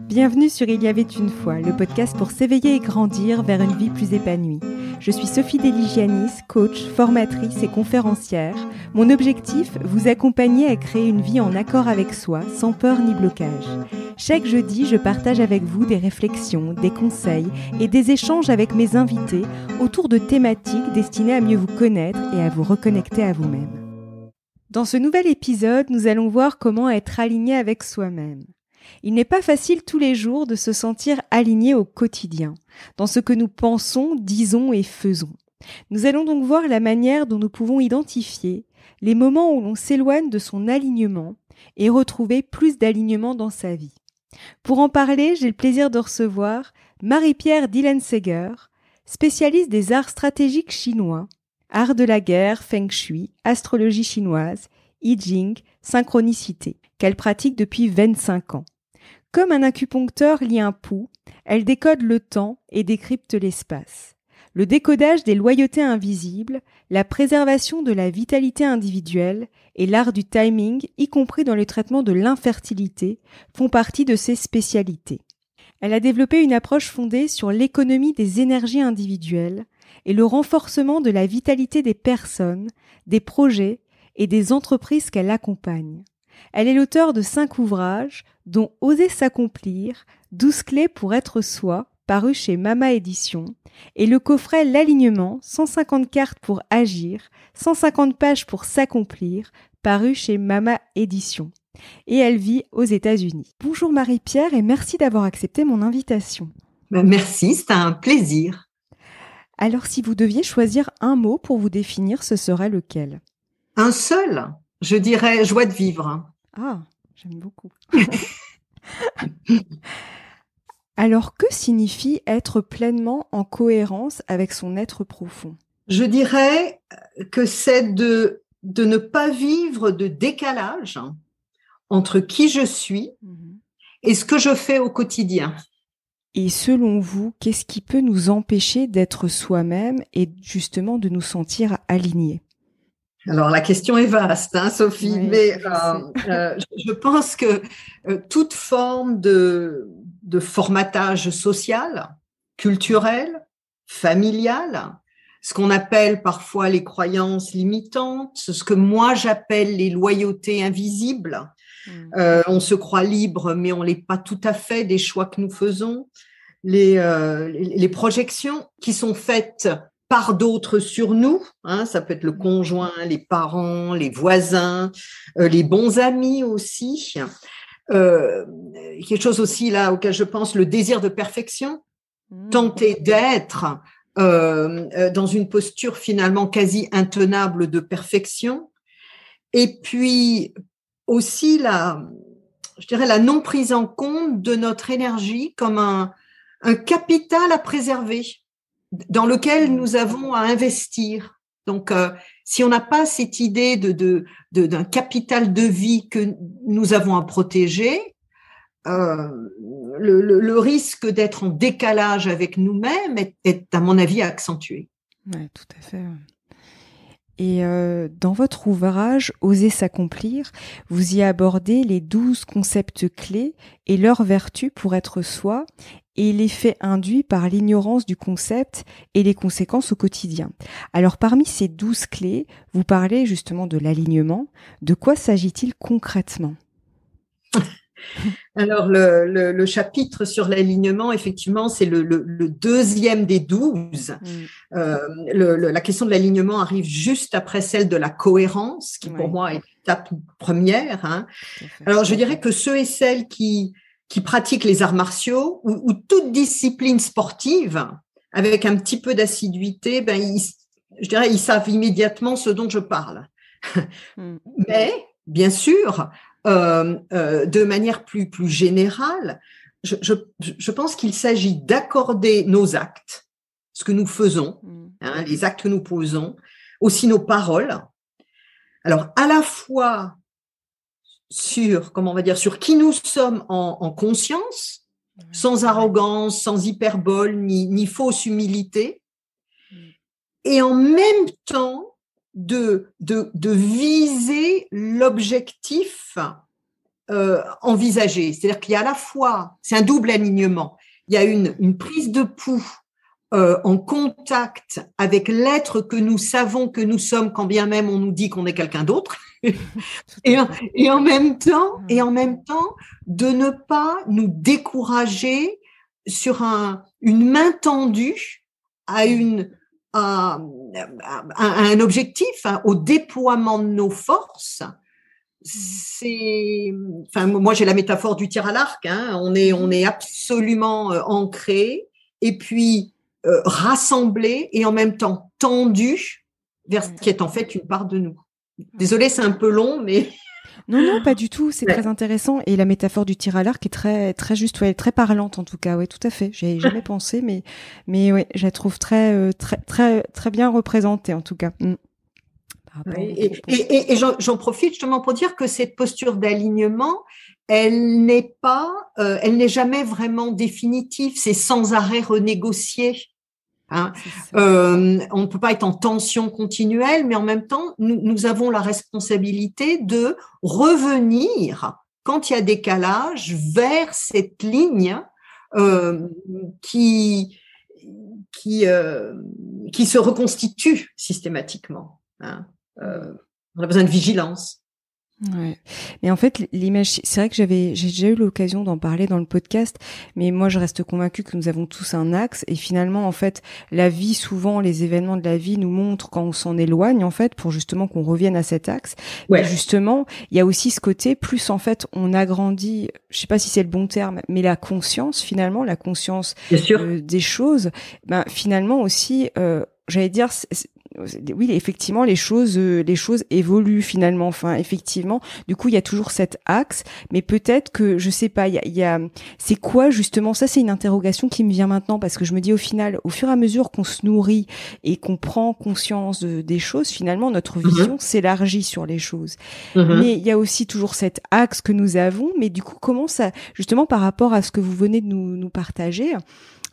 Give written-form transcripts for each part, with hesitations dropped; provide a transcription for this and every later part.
Bienvenue sur Il y avait une fois, le podcast pour s'éveiller et grandir vers une vie plus épanouie. Je suis Sophie Deligianis, coach, formatrice et conférencière. Mon objectif, vous accompagner à créer une vie en accord avec soi, sans peur ni blocage. Chaque jeudi, je partage avec vous des réflexions, des conseils et des échanges avec mes invités autour de thématiques destinées à mieux vous connaître et à vous reconnecter à vous-même. Dans ce nouvel épisode, nous allons voir comment être aligné avec soi-même. Il n'est pas facile tous les jours de se sentir aligné au quotidien, dans ce que nous pensons, disons et faisons. Nous allons donc voir la manière dont nous pouvons identifier les moments où l'on s'éloigne de son alignement et retrouver plus d'alignement dans sa vie. Pour en parler, j'ai le plaisir de recevoir Marie-Pierre Dillenseger, spécialiste des arts stratégiques chinois, art de la guerre, feng shui, astrologie chinoise, I Ching, synchronicité, qu'elle pratique depuis 25 ans. Comme un acupuncteur lie un pouls, elle décode le temps et décrypte l'espace. Le décodage des loyautés invisibles, la préservation de la vitalité individuelle et l'art du timing, y compris dans le traitement de l'infertilité, font partie de ses spécialités. Elle a développé une approche fondée sur l'économie des énergies individuelles et le renforcement de la vitalité des personnes, des projets et des entreprises qu'elle accompagne. Elle est l'auteure de 5 ouvrages, dont Oser s'accomplir, 12 clés pour être soi, paru chez Mama Éditions, et le coffret L'alignement, 150 cartes pour agir, 150 pages pour s'accomplir, paru chez Mama Éditions. Et elle vit aux États-Unis. Bonjour Marie-Pierre et merci d'avoir accepté mon invitation. Merci, c'est un plaisir. Alors si vous deviez choisir un mot pour vous définir, ce serait lequel ? Un seul, je dirais joie de vivre. Ah, j'aime beaucoup. Alors, que signifie être pleinement en cohérence avec son être profond ? Je dirais que c'est de ne pas vivre de décalage entre qui je suis et ce que je fais au quotidien. Et selon vous, qu'est-ce qui peut nous empêcher d'être soi-même et justement de nous sentir alignés ? Alors, la question est vaste, Sophie, oui, mais je pense que toute forme de formatage social, culturel, familial, ce qu'on appelle parfois les croyances limitantes, ce que moi j'appelle les loyautés invisibles. On se croit libre, mais on l'est pas tout à fait des choix que nous faisons. Les projections qui sont faites par d'autres sur nous, ça peut être le conjoint, les parents, les voisins, les bons amis aussi. Quelque chose aussi là auquel je pense, le désir de perfection, tenter d'être dans une posture finalement quasi intenable de perfection. Et puis aussi je dirais la non prise en compte de notre énergie comme un capital à préserver, dans lequel nous avons à investir. Donc, si on n'a pas cette idée d'un capital de vie que nous avons à protéger, le risque d'être en décalage avec nous-mêmes est à mon avis, accentué. Oui, tout à fait. Et dans votre ouvrage « Oser s'accomplir », vous y abordez les 12 concepts clés et leurs vertus pour être soi et l'effet induit par l'ignorance du concept et les conséquences au quotidien. Alors parmi ces 12 clés, vous parlez justement de l'alignement. De quoi s'agit-il concrètement ? Alors, le chapitre sur l'alignement, effectivement, c'est le deuxième des 12. La question de l'alignement arrive juste après celle de la cohérence, qui pour moi est l'étape première. Alors, je dirais que ceux et celles qui pratiquent les arts martiaux ou toute discipline sportive, avec un petit peu d'assiduité, je dirais, ils savent immédiatement ce dont je parle. Mais, bien sûr, de manière plus générale, je pense qu'il s'agit d'accorder nos actes, ce que nous faisons, les actes que nous posons, aussi nos paroles. Alors, à la fois sur qui nous sommes en conscience, sans arrogance, sans hyperbole, ni fausse humilité, et en même temps de viser l'objectif envisagée. C'est-à-dire qu'il y a à la fois, c'est un double alignement. Il y a une prise de pouls en contact avec l'être que nous savons que nous sommes, quand bien même on nous dit qu'on est quelqu'un d'autre. et en même temps, de ne pas nous décourager sur une main tendue à un objectif, au déploiement de nos forces. Moi j'ai la métaphore du tir à l'arc. On est absolument ancré et puis rassemblé et en même temps tendu vers ce qui est en fait une part de nous. Désolée, c'est un peu long, mais non, pas du tout. C'est très intéressant. Et la métaphore du tir à l'arc est très, très juste, très parlante en tout cas. Ouais, tout à fait. J'ai jamais pensé, mais ouais, je la trouve très, très, très, très bien représentée en tout cas. Et j'en profite justement pour dire que cette posture d'alignement, elle n'est jamais vraiment définitive. C'est sans arrêt renégocié. On ne peut pas être en tension continuelle, mais en même temps, nous avons la responsabilité de revenir, quand il y a décalage, vers cette ligne qui se reconstitue systématiquement. On a besoin de vigilance. Ouais. Mais en fait, l'image, c'est vrai que j'ai déjà eu l'occasion d'en parler dans le podcast, mais moi, je reste convaincue que nous avons tous un axe et finalement, en fait, la vie, souvent, les événements de la vie nous montrent quand on s'en éloigne, en fait, pour justement qu'on revienne à cet axe. Ouais. Et justement, il y a aussi ce côté, plus, en fait, on agrandit, je sais pas si c'est le bon terme, mais la conscience, finalement, la conscience des choses, finalement aussi, j'allais dire, oui, effectivement, les choses évoluent finalement. Enfin, effectivement, du coup, il y a toujours cet axe, mais peut-être que, je sais pas, c'est quoi justement, ça c'est une interrogation qui me vient maintenant parce que je me dis au final, au fur et à mesure qu'on se nourrit et qu'on prend conscience des choses, finalement, notre vision s'élargit sur les choses. Mais il y a aussi toujours cet axe que nous avons, mais du coup, comment ça, justement, par rapport à ce que vous venez de nous partager,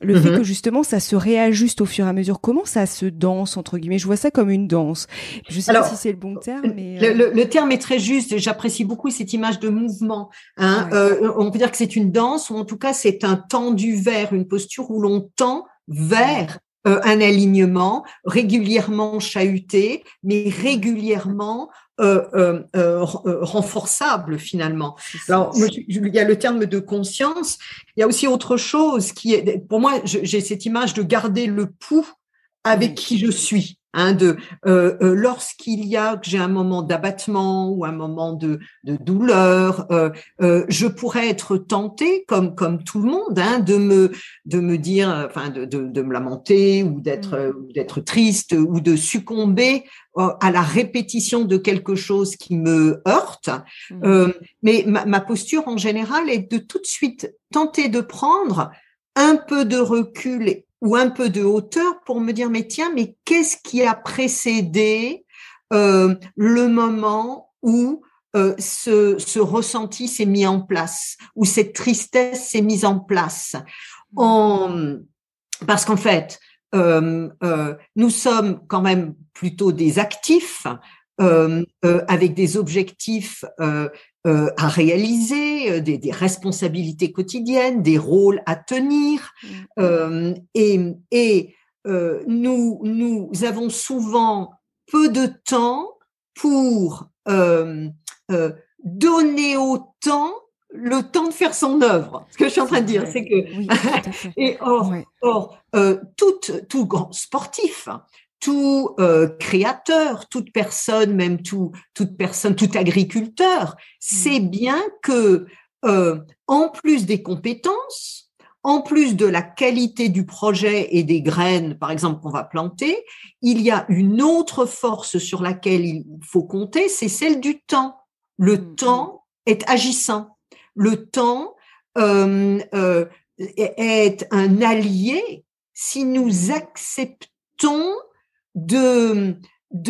le fait que justement ça se réajuste au fur et à mesure, comment ça se danse entre guillemets? Je vois ça comme une danse. Je sais pas si c'est le bon terme, mais le terme est très juste. J'apprécie beaucoup cette image de mouvement. On peut dire que c'est une danse, ou en tout cas c'est un tendu vers, une posture où l'on tend vers un alignement régulièrement chahuté, mais régulièrement renforçable finalement. Alors, il y a le terme de conscience. Il y a aussi autre chose qui est, pour moi, j'ai cette image de garder le pouls avec qui je suis. Lorsqu'il y a que j'ai un moment d'abattement ou un moment de douleur, je pourrais être tentée, comme tout le monde, de me dire, enfin de me lamenter ou d'être triste ou de succomber à la répétition de quelque chose qui me heurte. Mais ma posture en général est de tout de suite tenter de prendre un peu de recul ou un peu de hauteur pour me dire, mais qu'est-ce qui a précédé le moment où ce ressenti s'est mis en place, où cette tristesse s'est mise en place. Parce qu'en fait, nous sommes quand même plutôt des actifs, avec des objectifs à réaliser, des responsabilités quotidiennes, des rôles à tenir, et nous avons souvent peu de temps pour donner au temps le temps de faire son œuvre. Ce que je suis en train de dire, c'est que et tout grand sportif, tout créateur, toute personne, même toute personne, tout agriculteur, sait bien que en plus des compétences, en plus de la qualité du projet et des graines, par exemple, qu'on va planter, il y a une autre force sur laquelle il faut compter, c'est celle du temps. Le temps est agissant. Le temps est un allié si nous acceptons de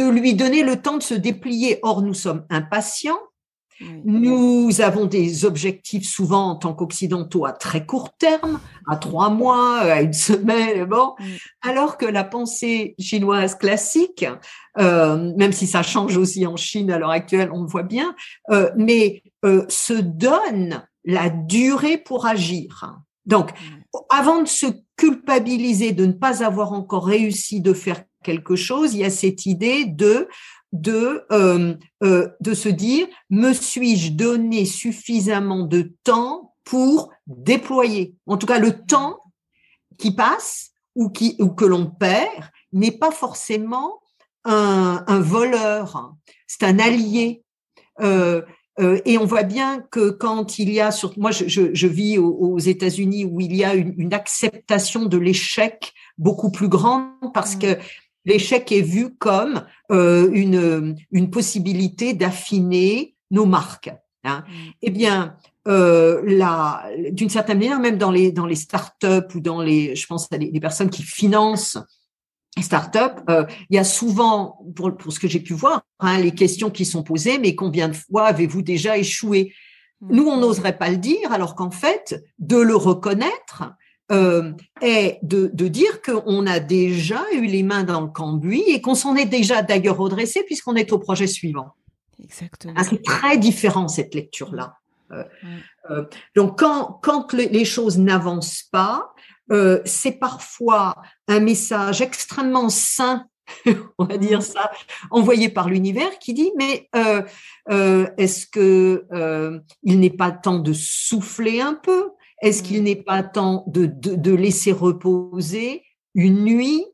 lui donner le temps de se déplier. Or, nous sommes impatients, Oui. Nous avons des objectifs souvent en tant qu'occidentaux à très court terme, à 3 mois, à une semaine, bon. Alors que la pensée chinoise classique, même si ça change aussi en Chine à l'heure actuelle, on le voit bien, mais se donne la durée pour agir. Donc, avant de se culpabiliser de ne pas avoir encore réussi de faire quelque chose, il y a cette idée de se dire, me suis-je donné suffisamment de temps pour déployer? En tout cas, le temps qui passe ou que l'on perd n'est pas forcément un voleur, c'est un allié. Et on voit bien que quand il y a, moi je vis aux États-Unis où il y a une acceptation de l'échec beaucoup plus grande parce que l'échec est vu comme une possibilité d'affiner nos marques. Hein. Eh bien, d'une certaine manière, même dans les startups ou je pense à des personnes qui financent les startups, il y a souvent, pour ce que j'ai pu voir, les questions qui sont posées, mais combien de fois avez-vous déjà échoué? Nous, on n'oserait pas le dire, alors qu'en fait, de le reconnaître est de dire qu'on a déjà eu les mains dans le cambouis et qu'on s'en est déjà d'ailleurs redressé puisqu'on est au projet suivant. Exactement. C'est très différent cette lecture-là. Donc, quand les choses n'avancent pas, c'est parfois un message extrêmement sain, on va dire ça, envoyé par l'univers qui dit mais est-ce que il n'est pas temps de souffler un peu? Est-ce qu'il n'est pas temps de laisser reposer une nuit,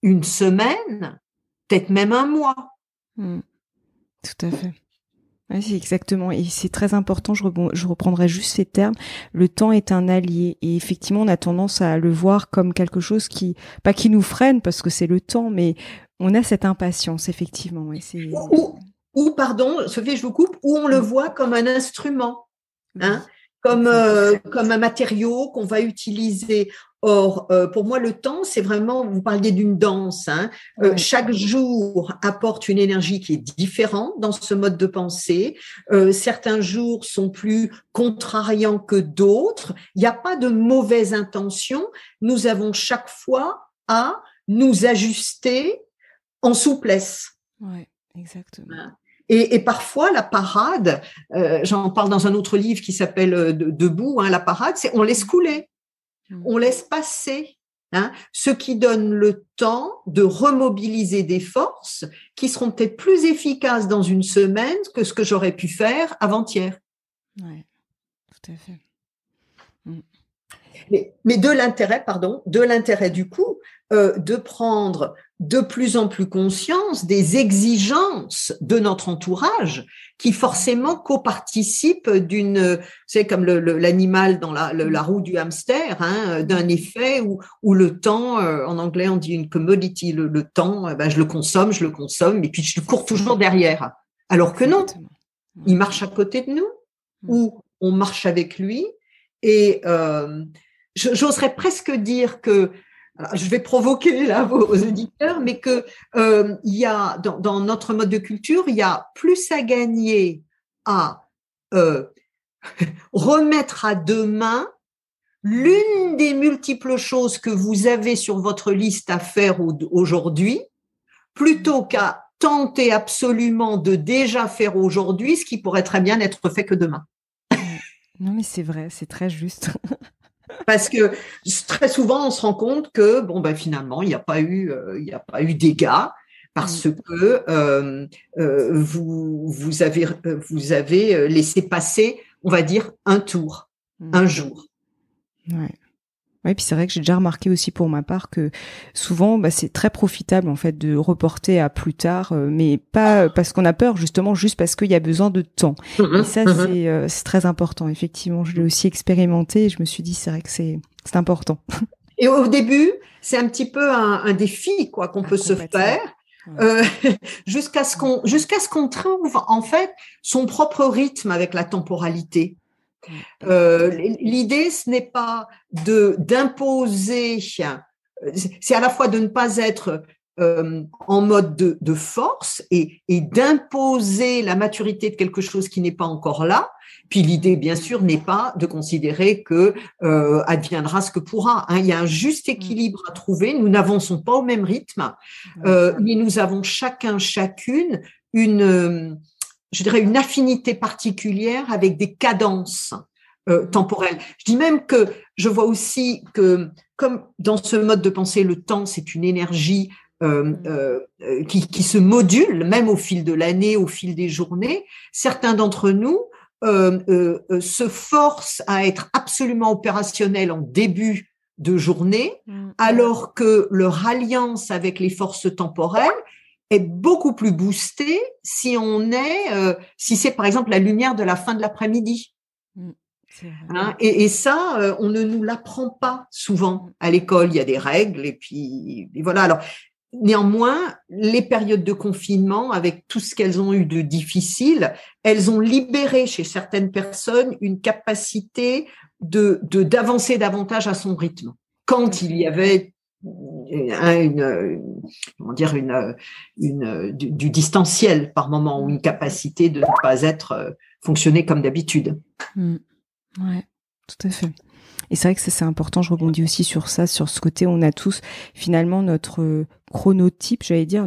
une semaine, peut-être même un mois? Tout à fait. Oui, c'est exactement, et c'est très important, je reprendrai juste ces termes, le temps est un allié, et effectivement on a tendance à le voir comme quelque chose pas qui nous freine, parce que c'est le temps, mais on a cette impatience, effectivement. Et ou pardon, Sophie, je vous coupe, ou on le voit comme un instrument, comme un matériau qu'on va utiliser. Or, pour moi, le temps, c'est vraiment, vous parliez d'une danse. Chaque jour apporte une énergie qui est différente dans ce mode de pensée. Certains jours sont plus contrariants que d'autres. Il n'y a pas de mauvaise intention. Nous avons chaque fois à nous ajuster en souplesse. Oui, exactement. Et parfois, la parade, j'en parle dans un autre livre qui s'appelle Debout, la parade, c'est on laisse couler. On laisse passer, ce qui donne le temps de remobiliser des forces qui seront peut-être plus efficaces dans une semaine que ce que j'aurais pu faire avant-hier. Oui, tout à fait. Mais de l'intérêt du coup, de prendre de plus en plus conscience des exigences de notre entourage qui forcément coparticipent c'est comme l'animal dans la roue du hamster, d'un effet où le temps, en anglais on dit une commodity, le temps, je le consomme, et puis je cours toujours derrière. Alors que non, il marche à côté de nous ou on marche avec lui et j'oserais presque dire que, je vais provoquer là vos auditeurs, mais que il y a dans notre mode de culture, il y a plus à gagner à remettre à demain l'une des multiples choses que vous avez sur votre liste à faire aujourd'hui, plutôt qu'à tenter absolument de déjà faire aujourd'hui ce qui pourrait très bien être fait que demain. Non, mais c'est vrai, c'est très juste. Parce que très souvent, on se rend compte que finalement, il n'y a pas eu dégâts parce que vous avez laissé passer, on va dire, un tour, un jour. Ouais. Oui, puis c'est vrai que j'ai déjà remarqué aussi pour ma part que souvent, c'est très profitable en fait de reporter à plus tard, mais pas parce qu'on a peur, justement, juste parce qu'il y a besoin de temps. Et ça, c'est très important. Effectivement, je l'ai aussi expérimenté et je me suis dit, c'est vrai que c'est important. Et au début, c'est un petit peu un défi qu'on peut se faire. Jusqu'à ce qu'on trouve en fait son propre rythme avec la temporalité. L'idée, ce n'est pas d'imposer, c'est à la fois de ne pas être en mode de force et d'imposer la maturité de quelque chose qui n'est pas encore là. Puis l'idée, bien sûr, n'est pas de considérer que adviendra ce que pourra. Hein. Il y a un juste équilibre à trouver. Nous n'avançons pas au même rythme, mais nous avons chacune je dirais une affinité particulière avec des cadences temporelles. Je dis même que je vois aussi que, comme dans ce mode de pensée, le temps, c'est une énergie qui se module, même au fil de l'année, au fil des journées. Certains d'entre nous se forcent à être absolument opérationnels en début de journée, alors que leur alliance avec les forces temporelles est beaucoup plus boostée si si c'est par exemple la lumière de la fin de l'après-midi. Hein, et ça, on ne nous l'apprend pas souvent à l'école. Il y a des règles et voilà. Alors, néanmoins, les périodes de confinement, avec tout ce qu'elles ont eu de difficile, elles ont libéré chez certaines personnes une capacité d'avancer davantage à son rythme. Quand il y avait du distanciel par moment, ou une capacité de ne pas être fonctionner comme d'habitude. Ouais, tout à fait. Et c'est vrai que c'est important, je rebondis aussi sur ça, sur ce côté, on a tous finalement notre chronotype, j'allais dire,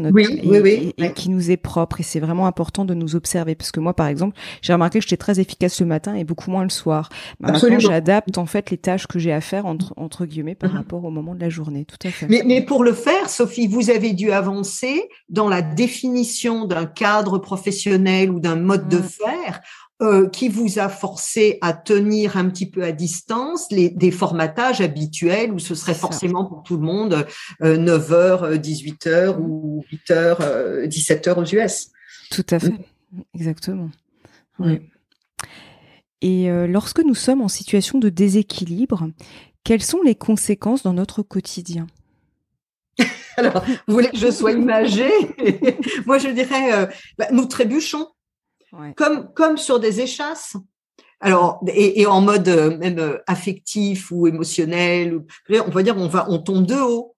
et qui nous est propre, et c'est vraiment important de nous observer, parce que moi, par exemple, j'ai remarqué que j'étais très efficace le matin et beaucoup moins le soir. Maintenant, j'adapte en fait les tâches que j'ai à faire, entre guillemets, par rapport au moment de la journée, tout à fait. Mais pour le faire, Sophie, vous avez dû avancer dans la définition d'un cadre professionnel ou d'un mode de faire, qui vous a forcé à tenir un petit peu à distance des formatages habituels où ce serait forcément pour tout le monde 9h, 18h ou 8h, 17h aux US. Tout à fait, exactement. Ouais. Et lorsque nous sommes en situation de déséquilibre, quelles sont les conséquences dans notre quotidien ? Alors, vous voulez que je sois imagée ? Moi, je dirais, nous trébuchons. Ouais. Comme sur des échasses. Alors, et en mode même affectif ou émotionnel, on va dire, on tombe de haut,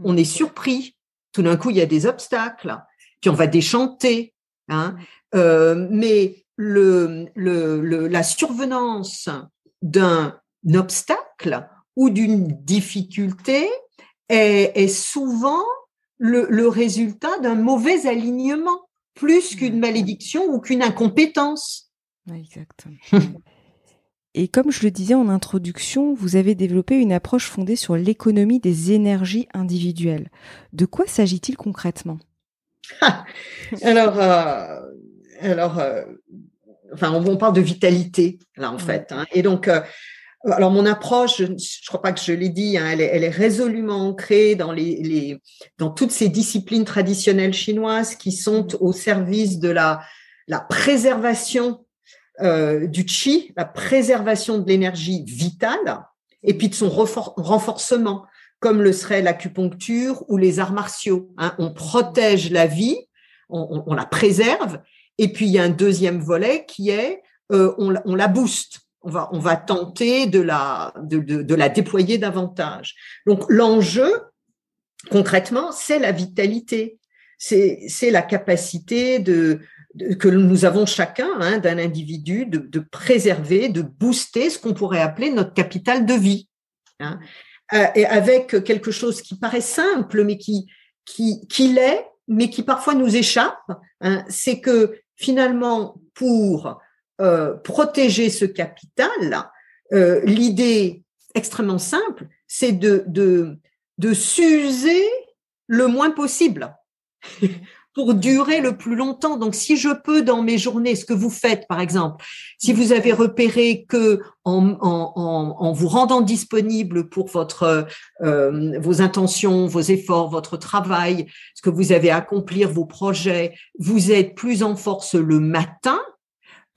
on est surpris. Tout d'un coup, il y a des obstacles, puis on va déchanter. Hein. Mais la survenance d'un obstacle ou d'une difficulté est souvent le résultat d'un mauvais alignement, plus qu'une malédiction ou qu'une incompétence. Exactement. Et comme je le disais en introduction, vous avez développé une approche fondée sur l'économie des énergies individuelles. De quoi s'agit-il concrètement ? Alors, on parle de vitalité, là, en fait. Hein. Et donc, alors mon approche, je crois pas que je l'ai dit, hein, elle est résolument ancrée dans toutes ces disciplines traditionnelles chinoises qui sont au service de la préservation du qi, la préservation de l'énergie vitale, et puis de son renforcement, comme le serait l'acupuncture ou les arts martiaux. Hein. On protège la vie, on la préserve, et puis il y a un deuxième volet qui est on la booste. On va tenter de la déployer davantage. Donc, l'enjeu, concrètement, c'est la vitalité. C'est la capacité que nous avons chacun, hein, d'un individu, de préserver, de booster ce qu'on pourrait appeler notre capital de vie. Hein. Et avec quelque chose qui paraît simple, mais qui l'est, mais qui parfois nous échappe, hein, c'est que finalement, pour protéger ce capital, l'idée extrêmement simple, c'est de s'user le moins possible pour durer le plus longtemps. Donc, si je peux dans mes journées, ce que vous faites, par exemple, si vous avez repéré que en vous rendant disponible pour vos intentions, vos efforts, votre travail, ce que vous avez à accomplir, vos projets, vous êtes plus en force le matin,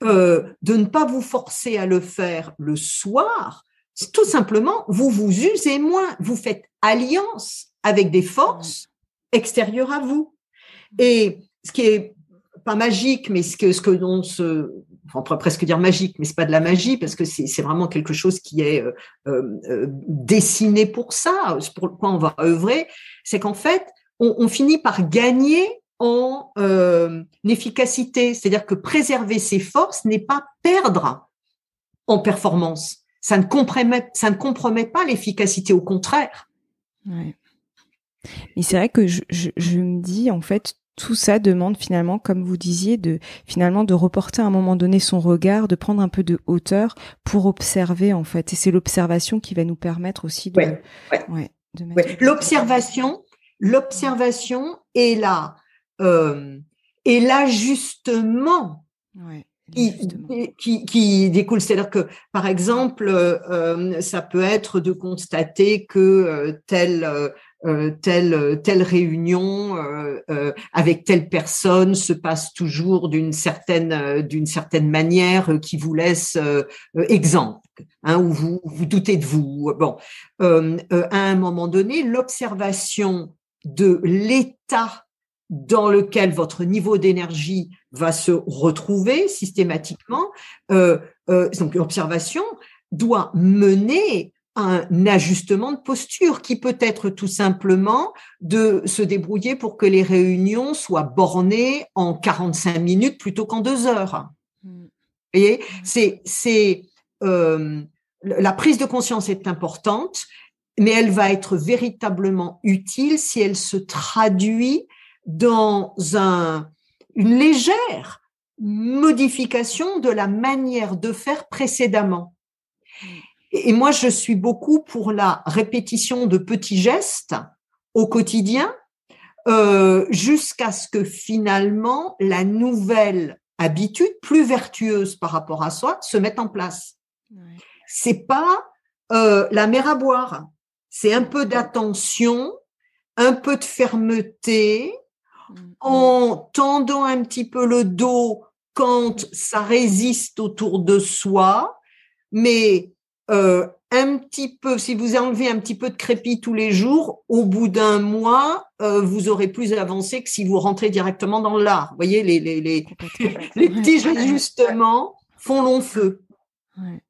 de ne pas vous forcer à le faire le soir, tout simplement, vous usez moins, vous faites alliance avec des forces extérieures à vous. Et ce qui est pas magique, mais on pourrait presque dire magique, mais c'est pas de la magie parce que c'est vraiment quelque chose qui est dessiné pour ça, c'est pour quoi on va œuvrer, c'est qu'en fait, on finit par gagner en efficacité. C'est-à-dire que préserver ses forces n'est pas perdre en performance. Ça ne compromet pas l'efficacité, au contraire. Ouais. Mais c'est vrai que je me dis, en fait, tout ça demande finalement, comme vous disiez, de reporter à un moment donné son regard, de prendre un peu de hauteur pour observer, en fait. Et c'est l'observation qui va nous permettre aussi de... de mettre... L'observation est là. Et l'ajustement qui découle. C'est-à-dire que, par exemple, ça peut être de constater que telle réunion avec telle personne se passe toujours d'une certaine manière qui vous laisse exempt, où vous doutez de vous. Bon, à un moment donné, l'observation de l'état dans lequel votre niveau d'énergie va se retrouver systématiquement, donc l'observation doit mener un ajustement de posture qui peut être tout simplement de se débrouiller pour que les réunions soient bornées en 45 minutes plutôt qu'en 2 heures. Vous voyez, la prise de conscience est importante, mais elle va être véritablement utile si elle se traduit dans une légère modification de la manière de faire précédemment. Et moi, je suis beaucoup pour la répétition de petits gestes au quotidien, jusqu'à ce que finalement la nouvelle habitude, plus vertueuse par rapport à soi, se mette en place. C'est pas la mer à boire, c'est un peu d'attention, un peu de fermeté, en tendant un petit peu le dos quand ça résiste autour de soi, mais un petit peu, si vous enlevez un petit peu de crépi tous les jours, au bout d'un mois, vous aurez plus avancé que si vous rentrez directement dans l'art. Vous voyez, les petits ajustements font long feu. Ouais.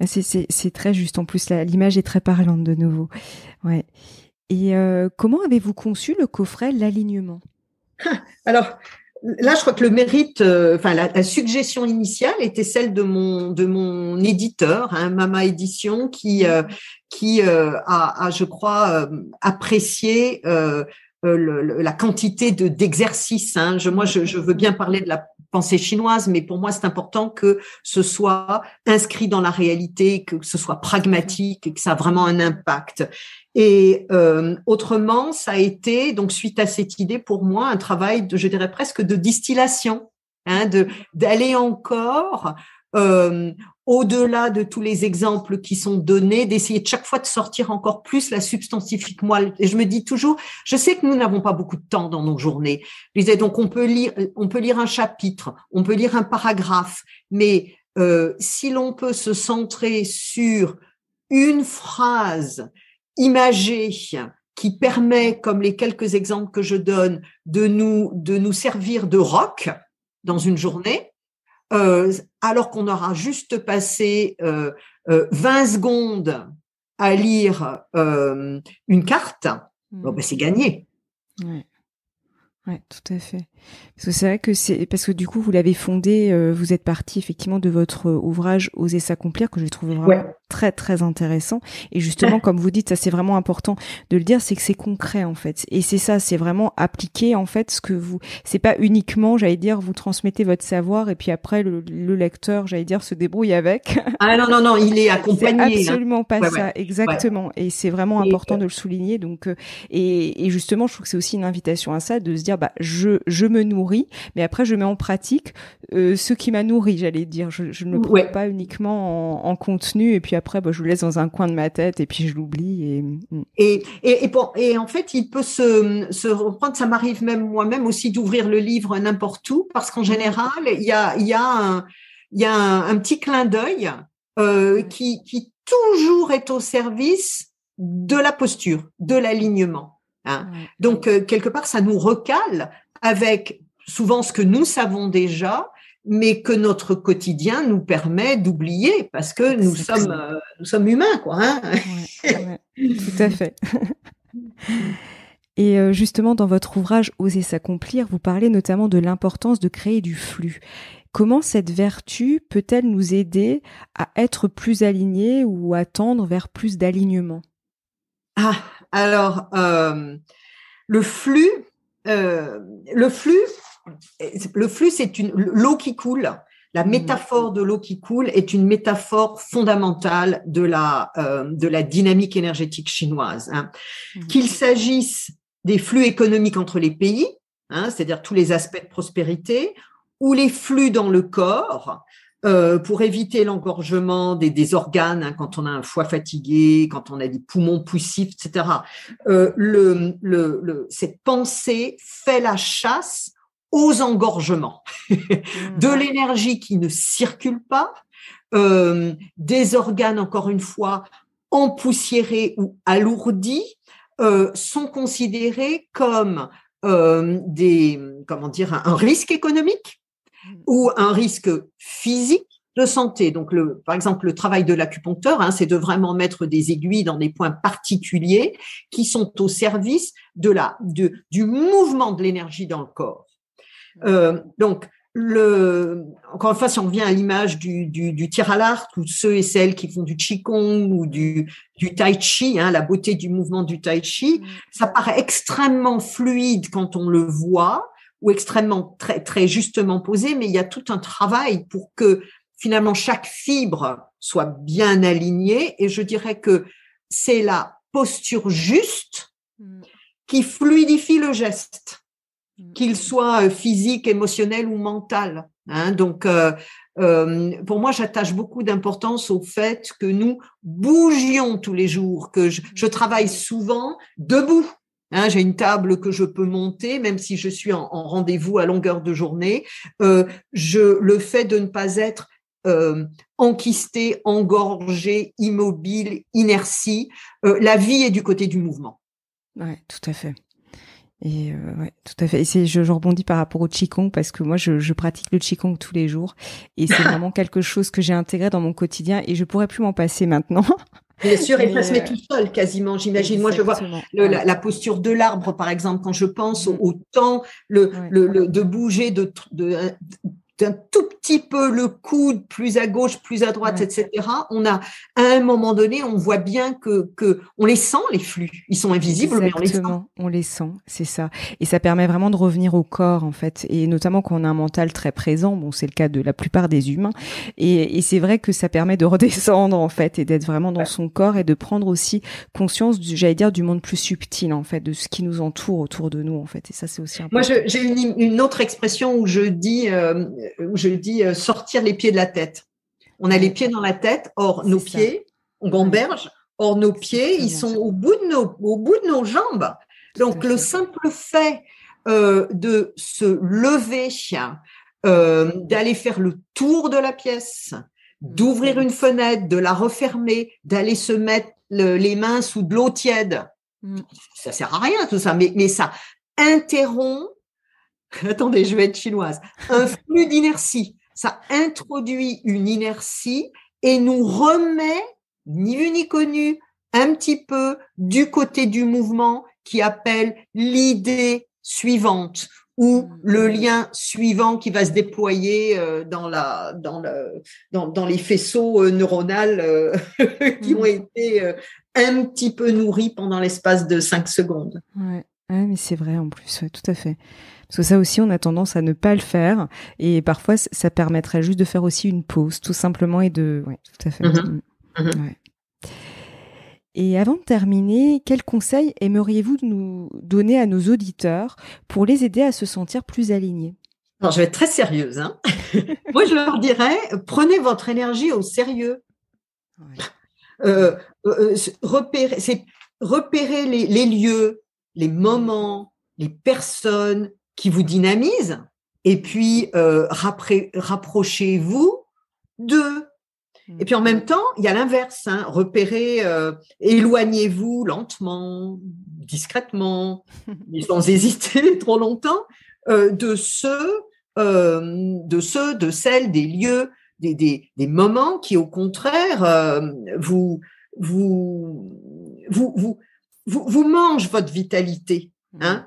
C'est très juste. En plus, l'image est très parlante de nouveau. Ouais. Et comment avez-vous conçu le coffret L'alignement ? Alors, là, je crois que le mérite, la suggestion initiale était celle de mon éditeur, Mama Édition, qui a, je crois, apprécié la quantité d'exercices. Moi, je veux bien parler de la pensée chinoise, mais pour moi, c'est important que ce soit inscrit dans la réalité, que ce soit pragmatique et que ça a vraiment un impact. Et autrement, ça a été, donc suite à cette idée, pour moi, un travail je dirais presque de distillation, d'aller encore au-delà de tous les exemples qui sont donnés, d'essayer de chaque fois de sortir encore plus la substantifique moelle. Et je me dis toujours, je sais que nous n'avons pas beaucoup de temps dans nos journées. Je disais, donc on peut lire un chapitre, on peut lire un paragraphe, mais si l'on peut se centrer sur une phrase imagée qui permet, comme les quelques exemples que je donne, de nous servir de roc dans une journée, alors qu'on aura juste passé 20 secondes à lire une carte, c'est gagné. Ouais, tout à fait. Parce que c'est vrai que parce que du coup, vous l'avez fondé, vous êtes parti effectivement de votre ouvrage Oser s'accomplir, que je trouve vraiment très, très intéressant. Et justement, comme vous dites, ça c'est vraiment important de le dire, c'est que c'est concret, en fait. Et c'est ça, c'est vraiment appliquer, en fait, c'est pas uniquement, j'allais dire, vous transmettez votre savoir et puis après, le lecteur, j'allais dire, se débrouille avec. Ah non, il est accompagné. C'est absolument pas ça, exactement. Ouais. Et c'est vraiment important de le souligner. Donc, et justement, je trouve que c'est aussi une invitation à ça, de se dire, je me nourris, mais après je mets en pratique ce qui m'a nourri, j'allais dire. Je ne le prends pas uniquement en contenu et puis après je le laisse dans un coin de ma tête et puis je l'oublie. Et en fait, il peut se reprendre. Ça m'arrive même moi-même aussi d'ouvrir le livre n'importe où, parce qu'en général, il y a un petit clin d'œil qui toujours est au service de la posture, de l'alignement. Donc, quelque part, ça nous recale avec souvent ce que nous savons déjà, mais que notre quotidien nous permet d'oublier parce que nous sommes humains, quoi. Ouais, tout à fait. Et justement, dans votre ouvrage Oser s'accomplir, vous parlez notamment de l'importance de créer du flux. Comment cette vertu peut-elle nous aider à être plus alignés ou à tendre vers plus d'alignement? Ah, alors, le flux, euh, le flux, le flux, c'est l'eau qui coule. La métaphore de l'eau qui coule est une métaphore fondamentale de la dynamique énergétique chinoise. Hein. Qu'il s'agisse des flux économiques entre les pays, hein, c'est-à-dire tous les aspects de prospérité, ou les flux dans le corps, pour éviter l'engorgement des organes, hein, quand on a un foie fatigué, quand on a des poumons poussifs, etc. Cette pensée fait la chasse aux engorgements, de l'énergie qui ne circule pas, des organes, encore une fois, empoussiérés ou alourdis, sont considérés comme un risque économique ou un risque physique de santé. Donc, par exemple, le travail de l'acupuncteur, hein, c'est de vraiment mettre des aiguilles dans des points particuliers qui sont au service du mouvement de l'énergie dans le corps. Donc, encore une fois, si on revient à l'image du tir à l'arc, ou ceux et celles qui font du qigong ou du tai chi, hein, la beauté du mouvement du tai chi, ça paraît extrêmement fluide quand on le voit, ou extrêmement très très justement posé, mais il y a tout un travail pour que finalement chaque fibre soit bien alignée. Et je dirais que c'est la posture juste qui fluidifie le geste, qu'il soit physique, émotionnel ou mental. Hein. Donc, pour moi, j'attache beaucoup d'importance au fait que nous bougions tous les jours, que je travaille souvent debout. Hein, j'ai une table que je peux monter, même si je suis en rendez-vous à longueur de journée. Le fait de ne pas être enquisté, engorgé, immobile, inertie. La vie est du côté du mouvement. Ouais, tout à fait. Et ouais, tout à fait. Et je rebondis par rapport au qigong parce que moi, je pratique le qigong tous les jours et c'est vraiment quelque chose que j'ai intégré dans mon quotidien et je pourrais plus m'en passer maintenant. Bien sûr, et ça se met tout seul quasiment, j'imagine. Moi, je vois la posture de l'arbre, par exemple, quand je pense au temps, de bouger d'un tout petit peu le coude, plus à gauche, plus à droite, etc. On a, à un moment donné, on voit bien que on les sent, les flux. Ils sont invisibles, mais on les sent. On les sent, c'est ça. Et ça permet vraiment de revenir au corps, en fait. Et notamment quand on a un mental très présent. Bon, c'est le cas de la plupart des humains. Et c'est vrai que ça permet de redescendre, en fait, et d'être vraiment dans son corps et de prendre aussi conscience, du monde plus subtil, en fait, de ce qui nous entoure autour de nous, en fait. Et ça, c'est aussi important. Moi, j'ai une autre expression où je dis sortir les pieds de la tête. On a les pieds dans la tête, or nos pieds, on gamberge, or nos pieds, ils sont au bout de nos jambes. Donc, le simple fait de se lever, d'aller faire le tour de la pièce, d'ouvrir une fenêtre, de la refermer, d'aller se mettre les mains sous de l'eau tiède, ça sert à rien tout ça, mais ça interrompt. Attendez, je vais être chinoise. Un flux d'inertie. Ça introduit une inertie et nous remet, ni vu ni connu, un petit peu du côté du mouvement qui appelle l'idée suivante ou le lien suivant qui va se déployer dans les faisceaux neuronaux qui ont été un petit peu nourris pendant l'espace de 5 secondes. Ouais, mais c'est vrai en plus, ouais, tout à fait. Parce que ça aussi, on a tendance à ne pas le faire. Et parfois, ça permettrait juste de faire aussi une pause, tout simplement, et de... Ouais, tout à fait. Ouais. Et avant de terminer, quels conseils aimeriez-vous nous donner à nos auditeurs pour les aider à se sentir plus alignés? Alors, je vais être très sérieuse. Hein. Moi, je leur dirais, prenez votre énergie au sérieux. Ouais. Repérez les lieux, les moments, les personnes qui vous dynamisent, et puis rapprochez-vous d'eux. Et puis en même temps, il y a l'inverse, hein, repérez, éloignez-vous lentement, discrètement, sans hésiter trop longtemps, de celles, des lieux, des moments qui, au contraire, vous vous mange votre vitalité, hein.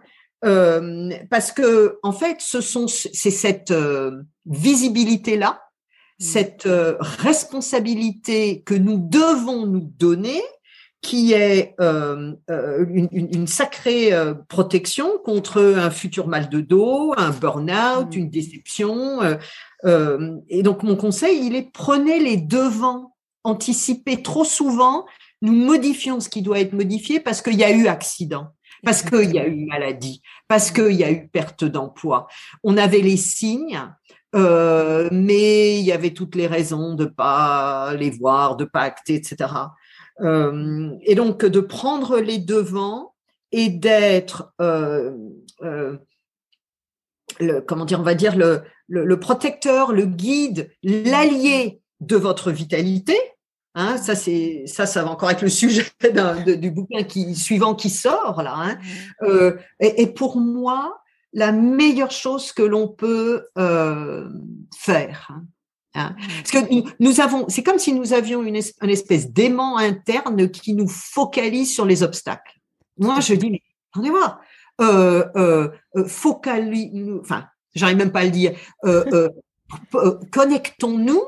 Parce que en fait, c'est cette visibilité-là, cette responsabilité que nous devons nous donner, qui est une sacrée protection contre un futur mal de dos, un burn-out, une déception. Et donc, mon conseil, il est prenez les devants, anticipez. Trop souvent, nous modifions ce qui doit être modifié parce qu'il y a eu accident, parce qu'il y a eu maladie, parce qu'il y a eu perte d'emploi. On avait les signes, mais il y avait toutes les raisons de pas les voir, de pas acter, etc. Et donc, de prendre les devants et d'être, comment dire, on va dire le protecteur, le guide, l'allié de votre vitalité. Hein, ça va encore avec le sujet du bouquin suivant qui sort là. Hein. Et pour moi, la meilleure chose que l'on peut faire. Hein. Parce que c'est comme si nous avions une espèce d'aimant interne qui nous focalise sur les obstacles. Moi, je dis, mais attendez voir, enfin, j'arrive même pas à le dire, connectons-nous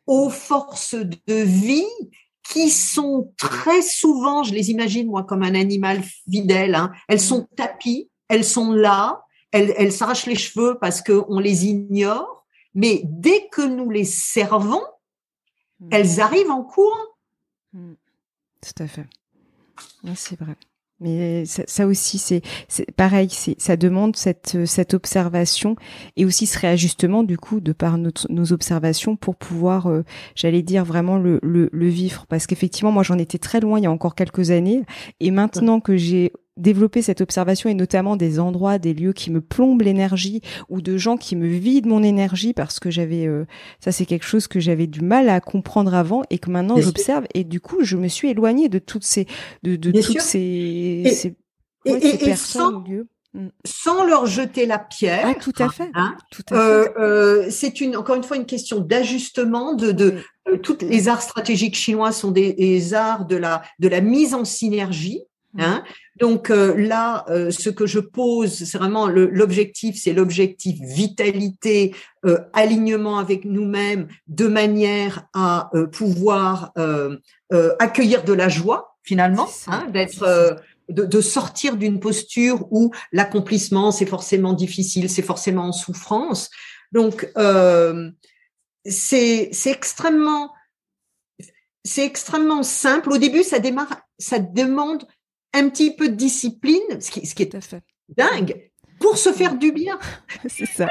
aux forces de vie qui sont très souvent, je les imagine moi comme un animal fidèle, hein, elles sont tapies, elles sont là, elles s'arrachent les cheveux parce qu'on les ignore, mais dès que nous les servons, elles arrivent en courant. Tout à fait. C'est vrai. Mais ça aussi, c'est pareil, ça demande cette observation et aussi ce réajustement du coup de par nos observations pour pouvoir, j'allais dire vraiment le vivre, parce qu'effectivement moi j'en étais très loin il y a encore quelques années et maintenant que j'ai développer cette observation et notamment des endroits, des lieux qui me plombent l'énergie ou de gens qui me vident mon énergie parce que j'avais, ça c'est quelque chose que j'avais du mal à comprendre avant et que maintenant j'observe et du coup je me suis éloignée de toutes ces, ces personnes ou lieux. Sans leur jeter la pierre. Ah, tout à fait. Hein, tout à fait. C'est encore une fois une question d'ajustement. Toutes les arts stratégiques chinois sont des arts de la mise en synergie. Hein. Donc là, ce que je pose, c'est vraiment l'objectif, c'est l'objectif vitalité, alignement avec nous-mêmes, de manière à pouvoir accueillir de la joie finalement, hein, d'être de sortir d'une posture où l'accomplissement c'est forcément difficile, c'est forcément en souffrance. Donc c'est extrêmement simple. Au début, ça demande un petit peu de discipline, ce qui est dingue, pour se faire du bien. C'est ça.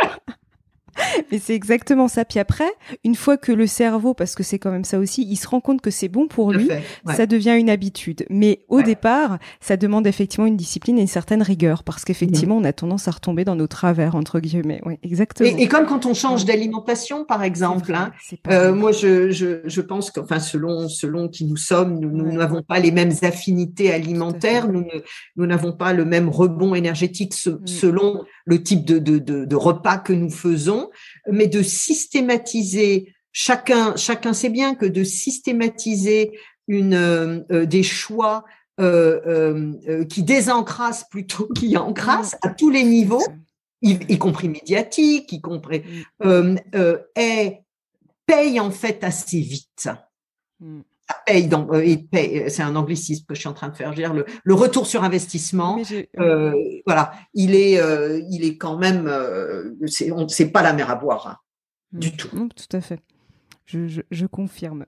Mais c'est exactement ça. Puis après, une fois que le cerveau, parce que c'est quand même ça aussi, il se rend compte que c'est bon pour lui, ça devient une habitude. Mais au départ, ça demande effectivement une discipline et une certaine rigueur, parce qu'effectivement, on a tendance à retomber dans nos travers, entre guillemets. Oui, exactement. Et comme quand on change d'alimentation, par exemple, moi, je pense que, enfin, selon qui nous sommes, nous n'avons pas les mêmes affinités alimentaires, nous n'avons pas le même rebond énergétique selon le type de repas que nous faisons, mais de systématiser chacun sait bien que de systématiser des choix qui désencrassent plutôt qui encrassent à tous les niveaux, y compris médiatique, y compris paye en fait assez vite. Paye, c'est un anglicisme que je suis en train de faire. Je veux dire, le retour sur investissement, voilà, il est quand même, c'est pas la mer à boire, hein, du tout. Tout à fait. Je confirme.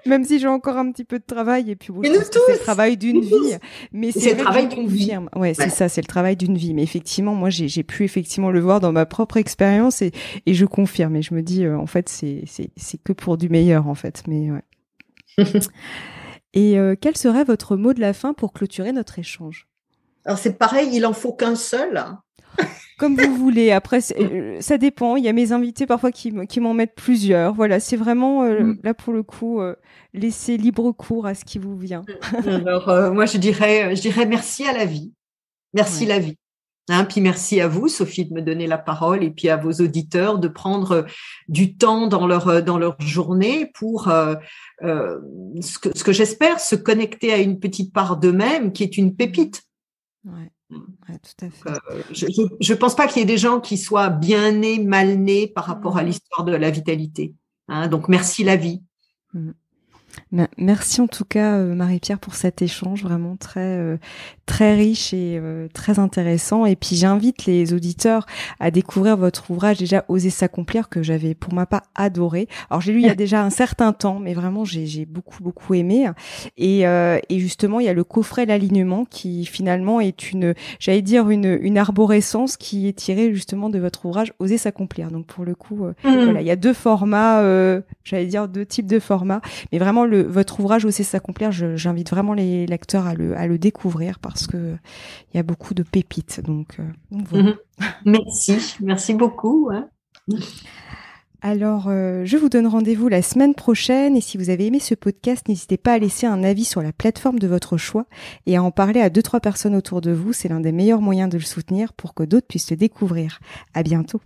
Même si j'ai encore un petit peu de travail et puis c'est le travail d'une vie, mais c'est le travail d'une vie. Ouais, c'est ça, c'est le travail d'une vie. Mais effectivement, moi, j'ai pu effectivement le voir dans ma propre expérience et je confirme. Et je me dis, en fait, c'est que pour du meilleur, en fait. Mais ouais. Et quel serait votre mot de la fin pour clôturer notre échange? Alors c'est pareil, il en faut qu'un seul. Comme vous voulez. Après, ça dépend. Il y a mes invités parfois qui m'en mettent plusieurs. Voilà, c'est vraiment là pour le coup laisser libre cours à ce qui vous vient. Alors moi je dirais merci à la vie. Merci la vie. Puis merci à vous, Sophie, de me donner la parole, et puis à vos auditeurs de prendre du temps dans leur journée pour ce que j'espère, se connecter à une petite part d'eux-mêmes qui est une pépite. Ouais, tout à fait. Je pense pas qu'il y ait des gens qui soient bien nés, mal nés par rapport à l'histoire de la vitalité. Donc merci la vie. Merci en tout cas Marie-Pierre pour cet échange vraiment très très riche et très intéressant. Et puis j'invite les auditeurs à découvrir votre ouvrage déjà Oser s'accomplir, que j'avais pour ma part adoré. Alors j'ai lu il y a déjà un certain temps, mais vraiment j'ai beaucoup aimé. Et justement il y a le coffret L'alignement qui finalement est une arborescence qui est tirée justement de votre ouvrage Oser s'accomplir. Donc pour le coup voilà, il y a deux formats, deux types de formats, mais vraiment votre ouvrage Oser s'accomplir, j'invite vraiment les lecteurs à le découvrir parce que il y a beaucoup de pépites. Donc voilà. Merci beaucoup. Alors, je vous donne rendez-vous la semaine prochaine et si vous avez aimé ce podcast, n'hésitez pas à laisser un avis sur la plateforme de votre choix et à en parler à 2-3 personnes autour de vous. C'est l'un des meilleurs moyens de le soutenir pour que d'autres puissent le découvrir. À bientôt.